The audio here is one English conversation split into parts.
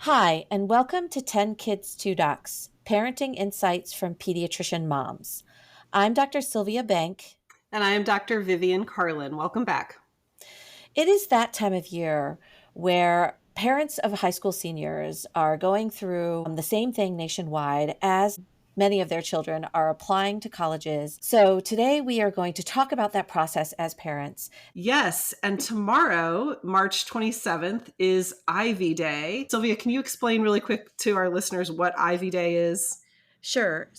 Hi, and welcome to 10 Kids, 2 Docs, Parenting Insights from Pediatrician Moms. I'm Dr. Sylvia Bank. And I am Dr. Vivian Carlin. Welcome back. It is that time of year where parents of high school seniors are going through the same thing nationwide as many of their children are applying to colleges. So today we are going to talk about that process as parents. Yes, and tomorrow, March 27th, is Ivy Day. Sylvia, can you explain really quick to our listeners what Ivy Day is? Sure.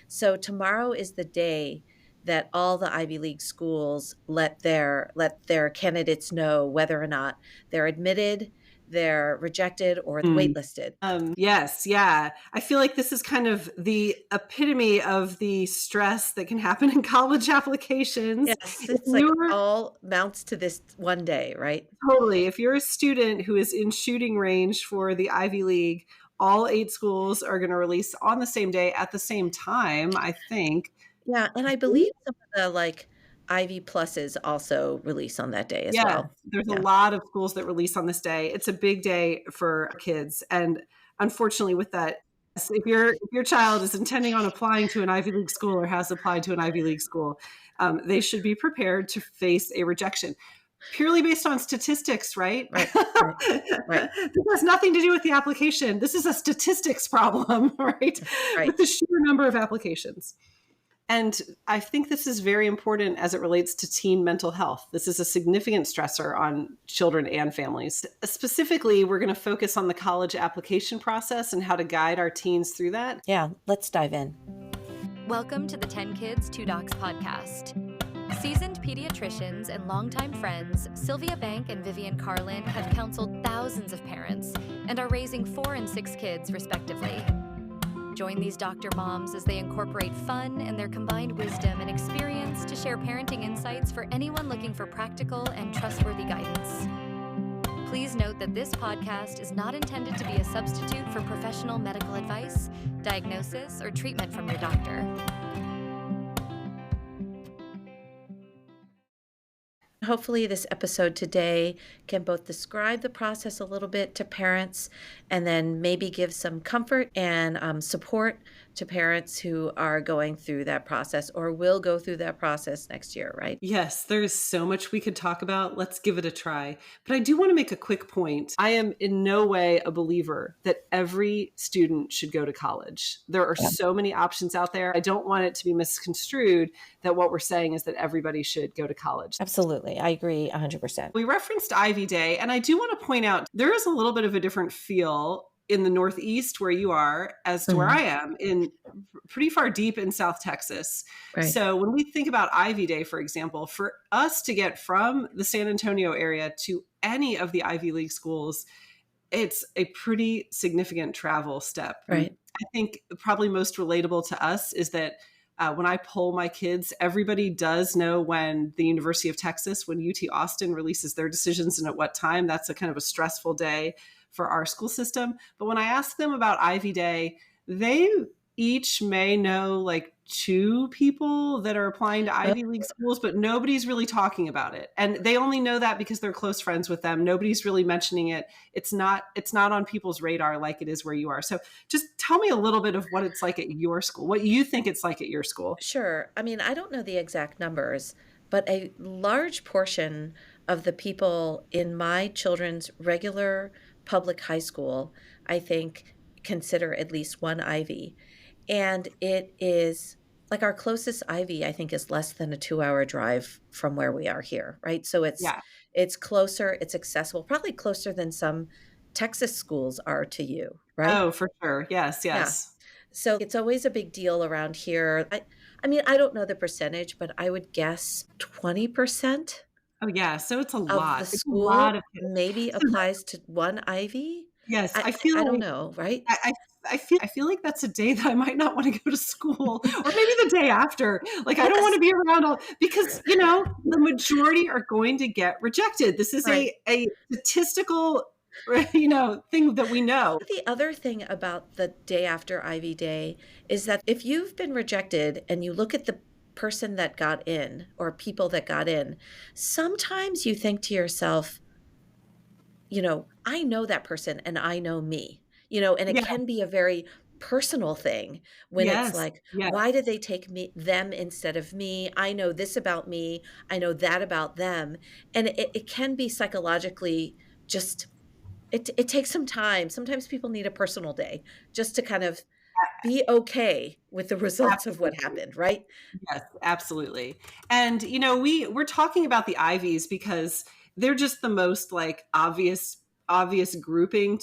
So tomorrow is the day that all the Ivy League schools let their candidates know whether or not they're admitted, they're rejected, or waitlisted. Yes, yeah. I feel like this is kind of the epitome of the stress that can happen in college applications. Yes, If it's like you're all mounts to this one day, right? totally, if you're a student who is in shooting range for the Ivy League, all 8 schools are going to release on the same day at the same time, I think. Yeah, and I believe some of the Ivy pluses also release on that day as Yes, well. there's a Yeah. lot of schools that release on this day. It's a big day for kids, and unfortunately with that, if your child is intending on applying to an Ivy League school or has applied to an Ivy League school, they should be prepared to face a rejection. Purely based on statistics, right? Right, right, right, This has nothing to do with the application. This is a statistics problem, right? With right. the sheer number of applications. And I think this is very important as it relates to teen mental health. This is a significant stressor on children and families. Specifically, we're going to focus on the college application process and how to guide our teens through that. Yeah, let's dive in. Welcome to the 10 Kids, 2 Docs podcast. Seasoned pediatricians and longtime friends, Sylvia Bank and Vivian Carlin have counseled thousands of parents and are raising 4 and 6 kids, respectively. Join these doctor moms as they incorporate fun and their combined wisdom and experience to share parenting insights for anyone looking for practical and trustworthy guidance. Please note that this podcast is not intended to be a substitute for professional medical advice, diagnosis, or treatment from your doctor. Hopefully, this episode today can both describe the process a little bit to parents and then maybe give some comfort and support to parents who are going through that process or will go through that process next year, right? Yes, there's so much we could talk about. Let's give it a try. But I do want to make a quick point. I am in no way a believer that every student should go to college. There are so many options out there. I don't want it to be misconstrued that what we're saying is that everybody should go to college. Absolutely. I agree 100%. We referenced Ivy Day, and I do want to point out there is a little bit of a different feel in the Northeast where you are as to where I am in pretty far deep in South Texas. Right. So when we think about Ivy Day, for example, for us to get from the San Antonio area to any of the Ivy League schools, it's a pretty significant travel step. Right. I think probably most relatable to us is that when I poll my kids, everybody does know when the University of Texas, when UT Austin releases their decisions and at what time. That's a kind of a stressful day for our school system. But when I ask them about Ivy Day, they each may know like 2 people that are applying to Ivy League schools, but nobody's really talking about it. And they only know that because they're close friends with them. Nobody's really mentioning it. It's not on people's radar like it is where you are. So just tell me a little bit of what it's like at your school, what you think it's like at your school. Sure. I mean, I don't know the exact numbers, but a large portion of the people in my children's regular public high school, I think, consider at least one Ivy. And it is like our closest Ivy, I think, is less than a 2-hour drive from where we are here, right? So it's closer, it's accessible, probably closer than some Texas schools are to you, right? Oh, for sure. Yes. Yeah. So it's always a big deal around here. I mean, I don't know the percentage, but I would guess 20% Oh, yeah. So it's a of lot. the It's a school lot of kids. maybe applies to one Ivy. Yes, I I feel I don't like know, right? I feel like that's a day that I might not want to go to school, or maybe the day after. Like I don't want to be around all because the majority are going to get rejected. This is Right. a statistical thing that we know. The other thing about the day after Ivy Day is that if you've been rejected and you look at the person that got in or people that got in, sometimes you think to yourself, I know that person and I know me. and it Yeah. can be a very personal thing when it's Yes. like, Yes. why did they take them instead of me? I know this about me. I know that about them. And it can be psychologically just, it takes some time. Sometimes people need a personal day just to kind of be okay with the results of what Absolutely. happened, right? Yes, absolutely. And we're talking about the Ivies because they're just the most like obvious grouping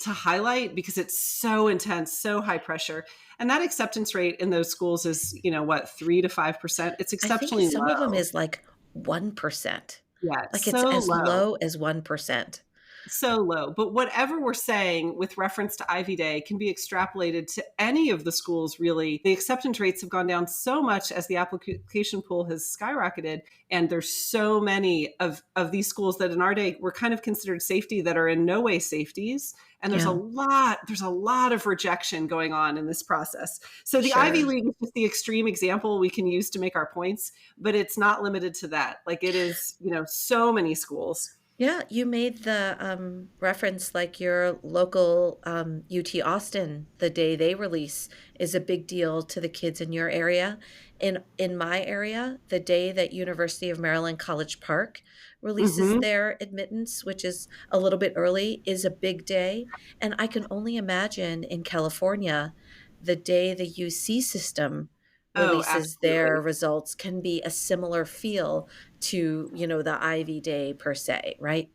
to highlight because it's so intense, so high pressure, and that acceptance rate in those schools is what 3 to 5%. It's I think exceptionally some of them low. is like 1%. Yeah, Like it's so as low. low as 1%. So low. But whatever we're saying with reference to Ivy Day can be extrapolated to any of the schools, really. The acceptance rates have gone down so much as the application pool has skyrocketed. And there's so many of these schools that in our day were kind of considered safety that are in no way safeties. And Yeah, there's a lot of rejection going on in this process. So the Ivy sure. League is just the extreme example we can use to make our points, but it's not limited to that. Like it is, so many schools. Yeah, you made the reference like your local UT Austin, the day they release is a big deal to the kids in your area. In my area, the day that University of Maryland College Park releases Hmm. their admittance, which is a little bit early, is a big day. And I can only imagine in California, the day the UC system Oh, releases their absolutely. results can be a similar feel to, the Ivy Day per se, right?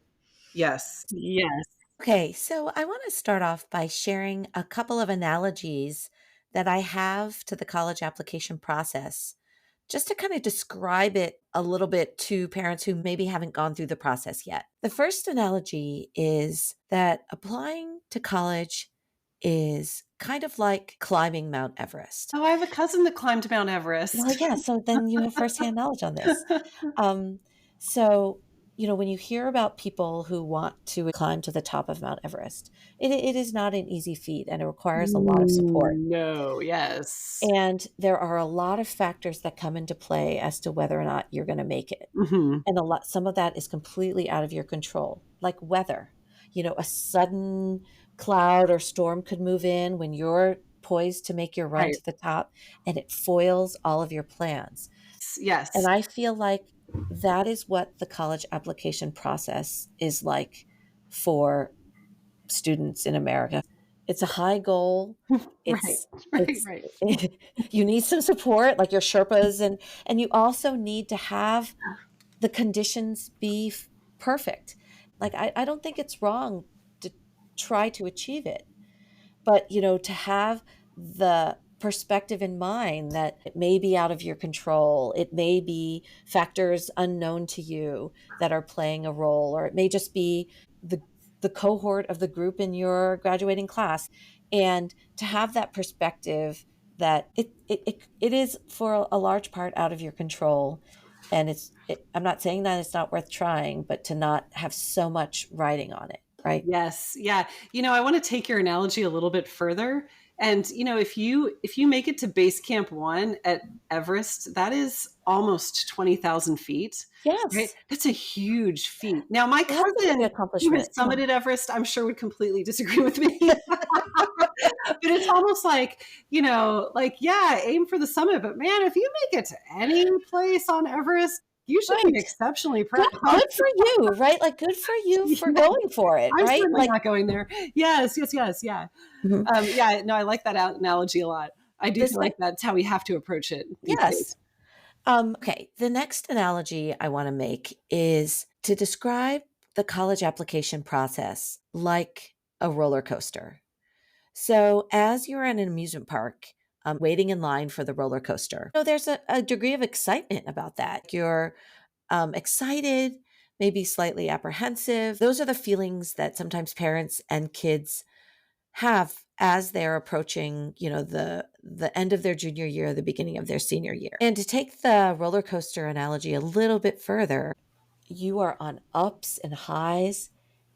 Yes. Yes. Okay, so I want to start off by sharing a couple of analogies that I have to the college application process, just to kind of describe it a little bit to parents who maybe haven't gone through the process yet. The first analogy is that applying to college is kind of like climbing Mount Everest. Oh, I have a cousin that climbed Mount Well, Everest. yeah, so then you have firsthand knowledge on this. Um, so, when you hear about people who want to climb to the top of Mount Everest, it is not an easy feat and it requires a lot of support. No, yes. And there are a lot of factors that come into play as to whether or not you're going to make it. Mhm. And some of that is completely out of your control, like weather. A sudden cloud or storm could move in when you're poised to make your run Right. to the top and it foils all of your plans. And Yes. I feel like that is what the college application process is like for students in America. It's a high goal. Right. It's Right, it's right. you need some support like your Sherpas and you also need to have the conditions be perfect. Like I don't think it's wrong to try to achieve it. But, to have the perspective in mind that it may be out of your control, it may be factors unknown to you that are playing a role, or it may just be the cohort of the group in your graduating class. And to have that perspective that it is for a large part out of your control. And I'm not saying that it's not worth trying, but to not have so much riding on it, right? Yes. Yeah. I want to take your analogy a little bit further. And if you make it to base camp 1 at Everest, that is almost 20,000 feet. Right? Yes. That's a huge feat. Now, my That's a big cousin who has accomplishment. Yeah. summited Everest, I'm sure would completely disagree with me. But it's almost like, yeah, aim for the summit. But man, if you make it to any place on Everest, you should be Right. exceptionally proud. Good for you, right? Like, good for you for Yeah, going for it, I'm right? certainly Like, not going there. Yes, yes, yes, yeah. mhm. Yeah, no, I like that analogy a lot. I do This feel like that's how we have to approach it these days. yes. Okay. The next analogy I want to make is to describe the college application process like a roller coaster. So, as you're at an amusement park, waiting in line for the roller coaster, there's a degree of excitement about that. You're excited, maybe slightly apprehensive. Those are the feelings that sometimes parents and kids have as they're approaching, the end of their junior year, the beginning of their senior year. And to take the roller coaster analogy a little bit further, you are on ups and highs,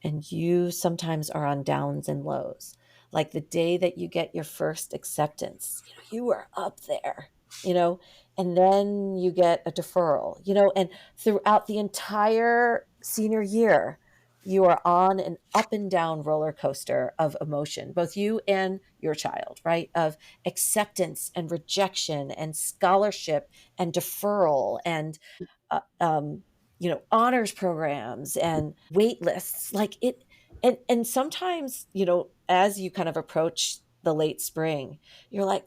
and you sometimes are on downs and lows. Like the day that you get your first acceptance, you are up there, and then you get a deferral, and throughout the entire senior year, You are on an up and down roller coaster of emotion, both you and your child, right? Of acceptance and rejection and scholarship and deferral and, uh, um, honors programs and wait lists. Like it, and sometimes, as you kind of approach the late spring, you're like,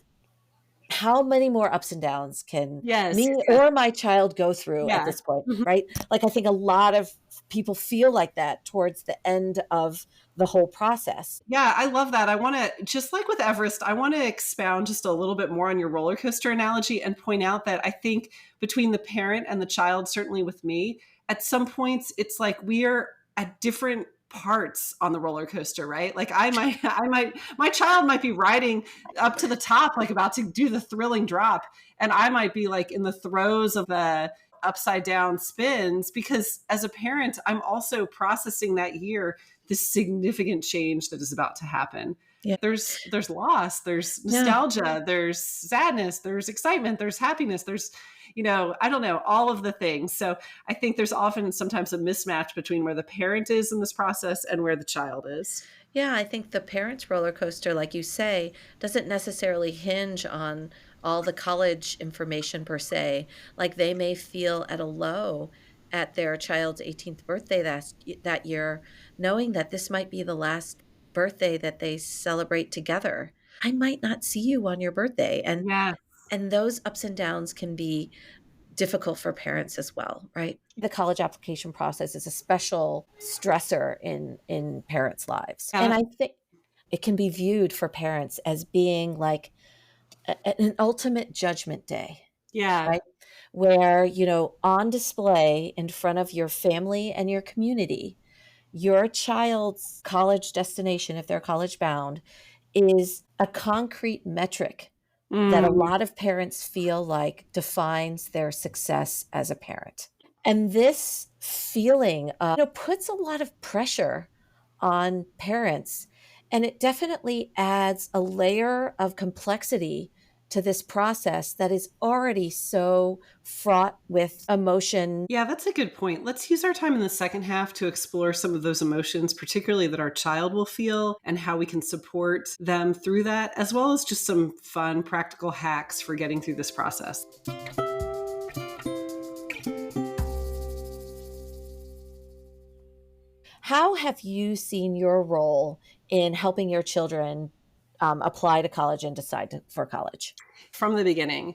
how many more ups and downs can Yes. me Yes. or my child go through at Yeah. this point, Mhm. right? Like, I think a lot of people feel like that towards the end of the whole process. Yeah, I love that. I want to, just like with Everest, I want to expound just a little bit more on your roller coaster analogy and point out that I think between the parent and the child, certainly with me, at some points, it's like we are at different parts on the roller coaster, right? Like my child might be riding up to the top, like about to do the thrilling drop. And I might be like in the throes of the upside down spins, because as a parent, I'm also processing that year, this significant change that is about to happen. Yeah. There's loss, there's nostalgia, there's sadness, there's excitement, there's happiness, there's, I don't know, all of the things. So I think there's often sometimes a mismatch between where the parent is in this process and where the child is. Yeah, I think the parents' roller coaster, like you say, doesn't necessarily hinge on all the college information per se. Like they may feel at a low at their child's 18th birthday that year, knowing that this might be the last birthday that they celebrate together. I might not see you on your birthday. Yeah. And those ups and downs can be difficult for parents as well, right? The college application process is a special stressor in parents' lives. Yeah. And I think it can be viewed for parents as being like an ultimate judgment day, Yeah. right? Where, on display in front of your family and your community, your child's college destination, if they're college bound, is a concrete metric that a lot of parents feel like defines their success as a parent. And this feeling puts a lot of pressure on parents. And it definitely adds a layer of complexity to this process that is already so fraught with emotion. Yeah, that's a good point. Let's use our time in the second half to explore some of those emotions, particularly that our child will feel, and how we can support them through that, as well as just some fun, practical hacks for getting through this process. How have you seen your role in helping your children apply to college and decide for college? From the beginning,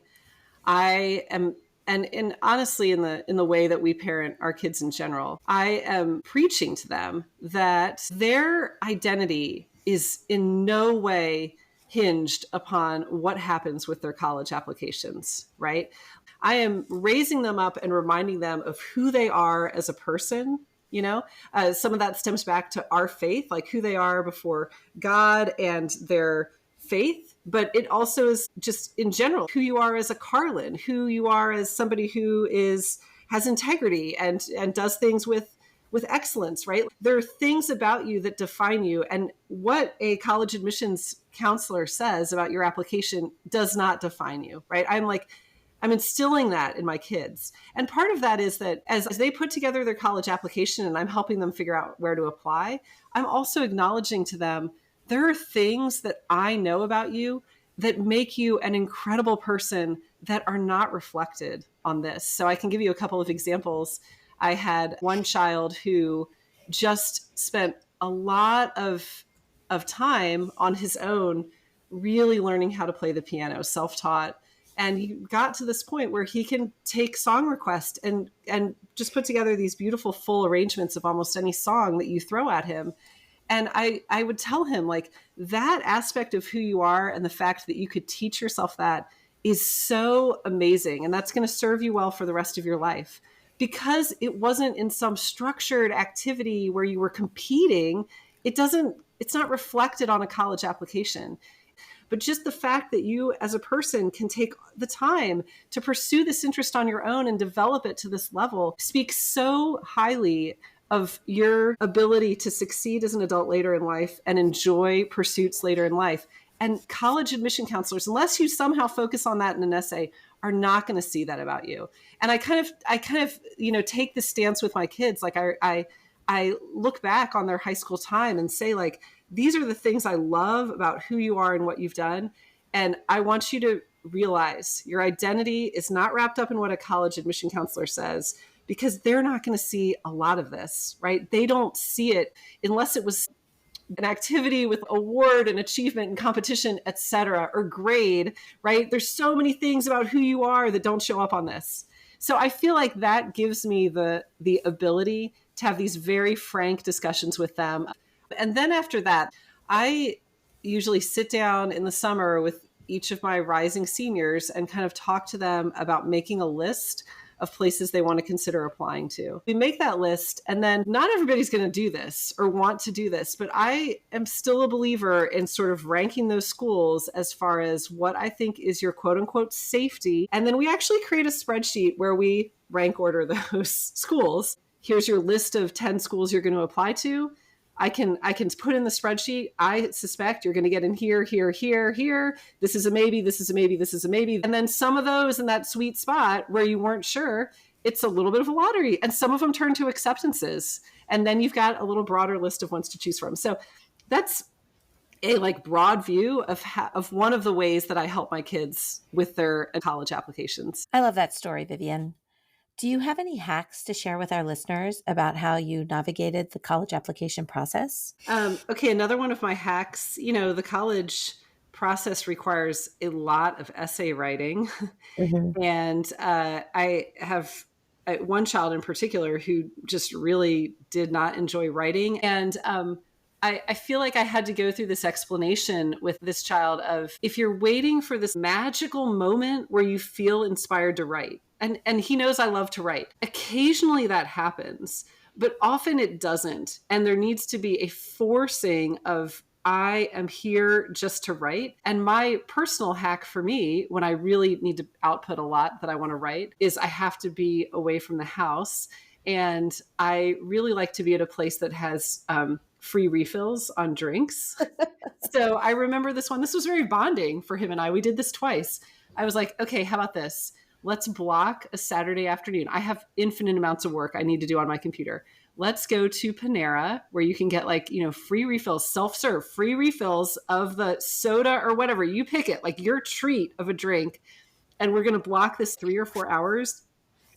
I am, and honestly, in the way that we parent our kids in general, I am preaching to them that their identity is in no way hinged upon what happens with their college applications, right? I am raising them up and reminding them of who they are as a person. Some of that stems back to our faith, like who they are before God and their faith, but it also is just in general who you are as a Carlin, who you are as somebody who has integrity and does things with excellence, right? There are things about you that define you, and what a college admissions counselor says about your application does not define you, right? I'm instilling that in my kids. And part of that is that as they put together their college application and I'm helping them figure out where to apply, I'm also acknowledging to them, there are things that I know about you that make you an incredible person that are not reflected on this. So I can give you a couple of examples. I had one child who just spent a lot of time on his own, really learning how to play the piano, self-taught. And he got to this point where he can take song requests and just put together these beautiful full arrangements of almost any song that you throw at him. And I would tell him, like, that aspect of who you are and the fact that you could teach yourself that is so amazing. And that's going to serve you well for the rest of your life, because it wasn't in some structured activity where you were competing. It's not reflected on a college application. But just the fact that you as a person can take the time to pursue this interest on your own and develop it to this level speaks so highly of your ability to succeed as an adult later in life and enjoy pursuits later in life. And college admission counselors, unless you somehow focus on that in an essay, are not going to see that about you. And I kind of take the stance with my kids. Like I I look back on their high school time and say, like, these are the things I love about who you are and what you've done. And I want you to realize your identity is not wrapped up in what a college admission counselor says, because they're not going to see a lot of this, right? They don't see it unless it was an activity with award and achievement and competition, et cetera, or grade, right? There's so many things about who you are that don't show up on this. So I feel like that gives me the ability to have these very frank discussions with them. And then after that, I usually sit down in the summer with each of my rising seniors and kind of talk to them about making a list of places they want to consider applying to. We make that list, and then not everybody's going to do this or want to do this, but I am still a believer in sort of ranking those schools as far as what I think is your quote unquote safety. And then we actually create a spreadsheet where we rank order those schools. Here's your list of 10 schools you're going to apply to. I can put in the spreadsheet. I suspect you're going to get in here, here, here, here. This is a maybe, this is a maybe, this is a maybe. And then some of those in that sweet spot where you weren't sure, it's a little bit of a lottery. And some of them turn to acceptances. And then you've got a little broader list of ones to choose from. So that's a like broad view of one of the ways that I help my kids with their college applications. I love that story, Vivian. Do you have any hacks to share with our listeners about how you navigated the college application process? Okay, another one of my hacks, the college process requires a lot of essay writing. Mm-hmm. And I have one child in particular who just really did not enjoy writing. And I feel like I had to go through this explanation with this child of, if you're waiting for this magical moment where you feel inspired to write, and he knows I love to write. Occasionally that happens, but often it doesn't. And there needs to be a forcing of, I am here just to write. And my personal hack for me, when I really need to output a lot that I want to write, is I have to be away from the house. And I really like to be at a place that has free refills on drinks. So I remember this one. This was very bonding for him and I. We did this twice. I was like, okay, how about this? Let's block a Saturday afternoon. I have infinite amounts of work I need to do on my computer. Let's go to Panera, where you can get free refills, self-serve, free refills of the soda or whatever. You pick it, like your treat of a drink. And we're going to block this 3 or 4 hours.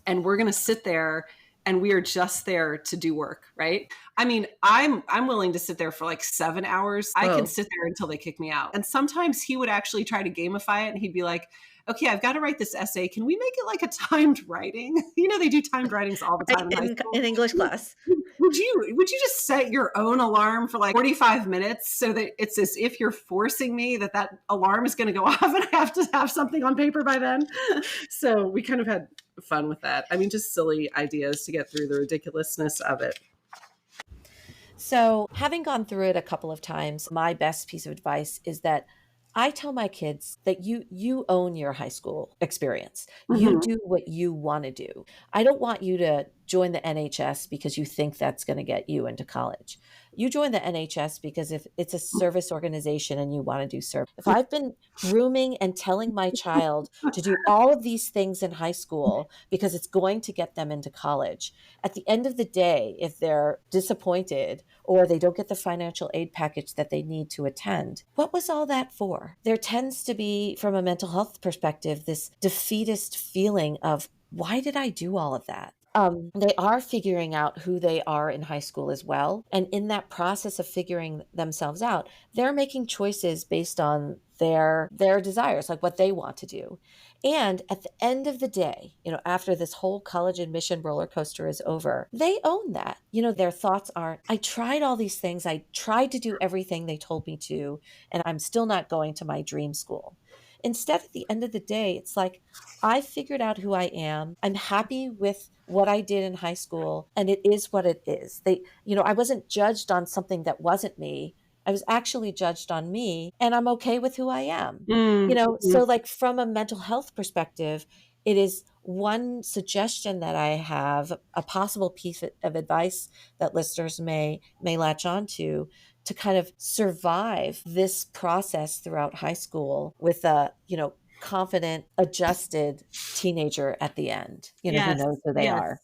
And we're going to sit there, and we are just there to do work, right? I mean, I'm willing to sit there for like 7 hours. I can sit there until they kick me out. And sometimes he would actually try to gamify it, and he'd be like, okay, I've got to write this essay. Can we make it like a timed writing? They do timed writings all the time in English class. Would you just set your own alarm for like 45 minutes so that it's as if you're forcing me that alarm is going to go off and I have to have something on paper by then? So we kind of had fun with that. I mean, just silly ideas to get through the ridiculousness of it. So having gone through it a couple of times, my best piece of advice is that I tell my kids that you own your high school experience. Mm-hmm. You do what you want to do. I don't want you to join the NHS because you think that's going to get you into college. You join the NHS because if it's a service organization and you want to do service. If I've been grooming and telling my child to do all of these things in high school because it's going to get them into college, at the end of the day, if they're disappointed or they don't get the financial aid package that they need to attend, what was all that for? There tends to be, from a mental health perspective, this defeatist feeling of, why did I do all of that? They are figuring out who they are in high school as well. And in that process of figuring themselves out, they're making choices based on their desires, like what they want to do. And at the end of the day, after this whole college admission roller coaster is over, they own that. Their thoughts aren't, I tried all these things. I tried to do everything they told me to, and I'm still not going to my dream school. Instead, at the end of the day, it's like, I figured out who I am. I'm happy with what I did in high school, and it is what it is. I wasn't judged on something that wasn't me. I was actually judged on me, and I'm okay with who I am. So like from a mental health perspective, it is one suggestion that I have, a possible piece of advice that listeners may latch on to kind of survive this process throughout high school with a, confident, adjusted teenager at the end, who knows who they are.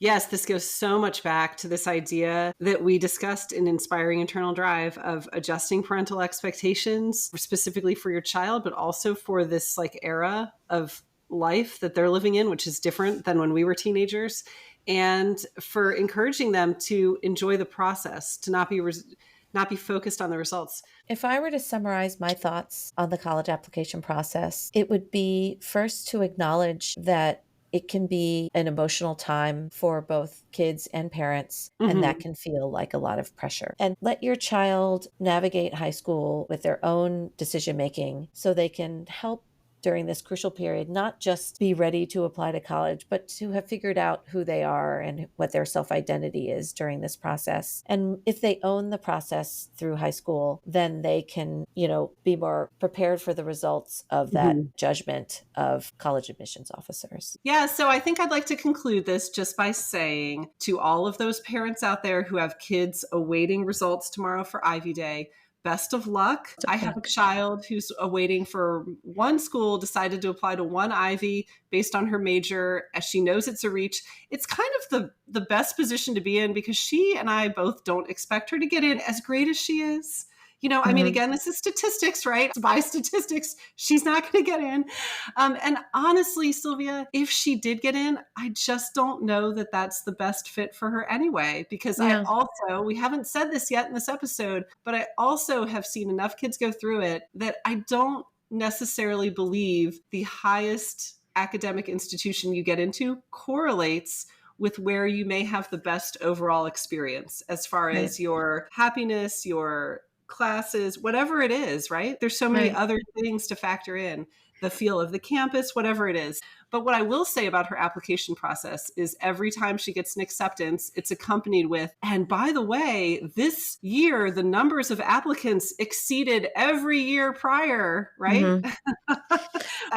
Yes, this goes so much back to this idea that we discussed in Inspiring Internal Drive of adjusting parental expectations specifically for your child, but also for this like era of life that they're living in, which is different than when we were teenagers, and for encouraging them to enjoy the process, to not be focused on the results. If I were to summarize my thoughts on the college application process, it would be first to acknowledge that it can be an emotional time for both kids and parents, and that can feel like a lot of pressure. And let your child navigate high school with their own decision making so they can help during this crucial period, not just be ready to apply to college, but to have figured out who they are and what their self-identity is during this process. And if they own the process through high school, then they can, be more prepared for the results of that judgment of college admissions officers. Yeah, so I think I'd like to conclude this just by saying to all of those parents out there who have kids awaiting results tomorrow for Ivy Day, best of luck. I have a child who's awaiting for one school, decided to apply to one Ivy based on her major, as she knows it's a reach. It's kind of the best position to be in because she and I both don't expect her to get in as great as she is. I mean, again, this is statistics, right? By statistics, she's not going to get in. And honestly, Sylvia, if she did get in, I just don't know that that's the best fit for her anyway, because we haven't said this yet in this episode, but I also have seen enough kids go through it that I don't necessarily believe the highest academic institution you get into correlates with where you may have the best overall experience as far as your happiness, your classes, whatever it is, right? There's so many other things to factor in, the feel of the campus, whatever it is. But what I will say about her application process is every time she gets an acceptance, it's accompanied with, and by the way, this year, the numbers of applicants exceeded every year prior, right?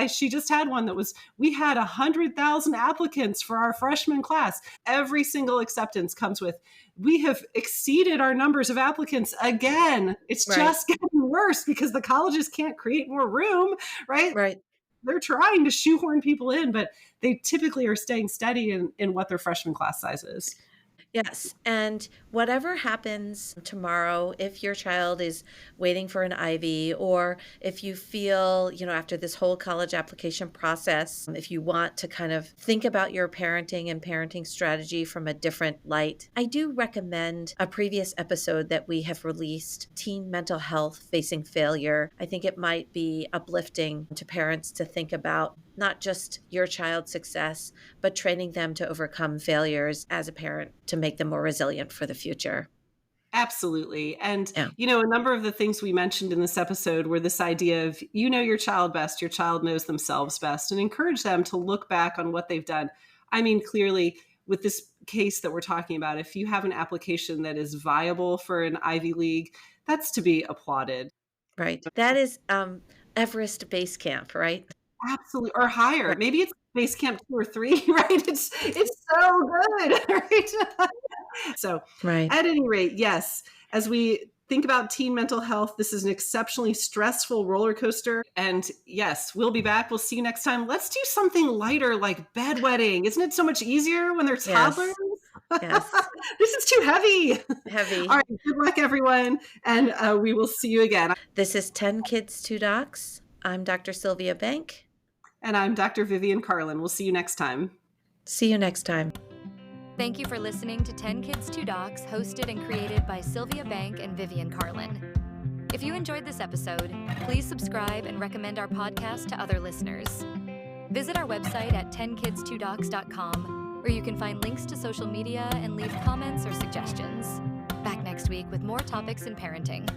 She just had one we had 100,000 applicants for our freshman class. Every single acceptance comes with, we have exceeded our numbers of applicants again. It's just getting worse because the colleges can't create more room, right? Right. They're trying to shoehorn people in, but they typically are staying steady in what their freshman class size is. Yes. And whatever happens tomorrow, if your child is waiting for an Ivy, or if you feel, after this whole college application process, if you want to kind of think about your parenting and parenting strategy from a different light, I do recommend a previous episode that we have released, Teen Mental Health Facing Failure. I think it might be uplifting to parents to think about not just your child's success, but training them to overcome failures as a parent to make them more resilient for the future. Absolutely. And, a number of the things we mentioned in this episode were this idea of, your child best, your child knows themselves best, and encourage them to look back on what they've done. I mean, clearly, with this case that we're talking about, if you have an application that is viable for an Ivy League, that's to be applauded. Right. That is Everest Base Camp, right? Absolutely. Or higher. Right. Maybe it's base camp 2 or 3, right? It's so good, right? So at any rate, yes, as we think about teen mental health, this is an exceptionally stressful roller coaster. And yes, we'll be back. We'll see you next time. Let's do something lighter like bedwetting. Isn't it so much easier when they're toddlers? Yes. This is too heavy. All right. Good luck, everyone. And we will see you again. This is 10 Kids, 2 Docs. I'm Dr. Sylvia Bank. And I'm Dr. Vivian Carlin. We'll see you next time. See you next time. Thank you for listening to 10 Kids 2 Docs, hosted and created by Sylvia Bank and Vivian Carlin. If you enjoyed this episode, please subscribe and recommend our podcast to other listeners. Visit our website at 10kids2docs.com, where you can find links to social media and leave comments or suggestions. Back next week with more topics in parenting.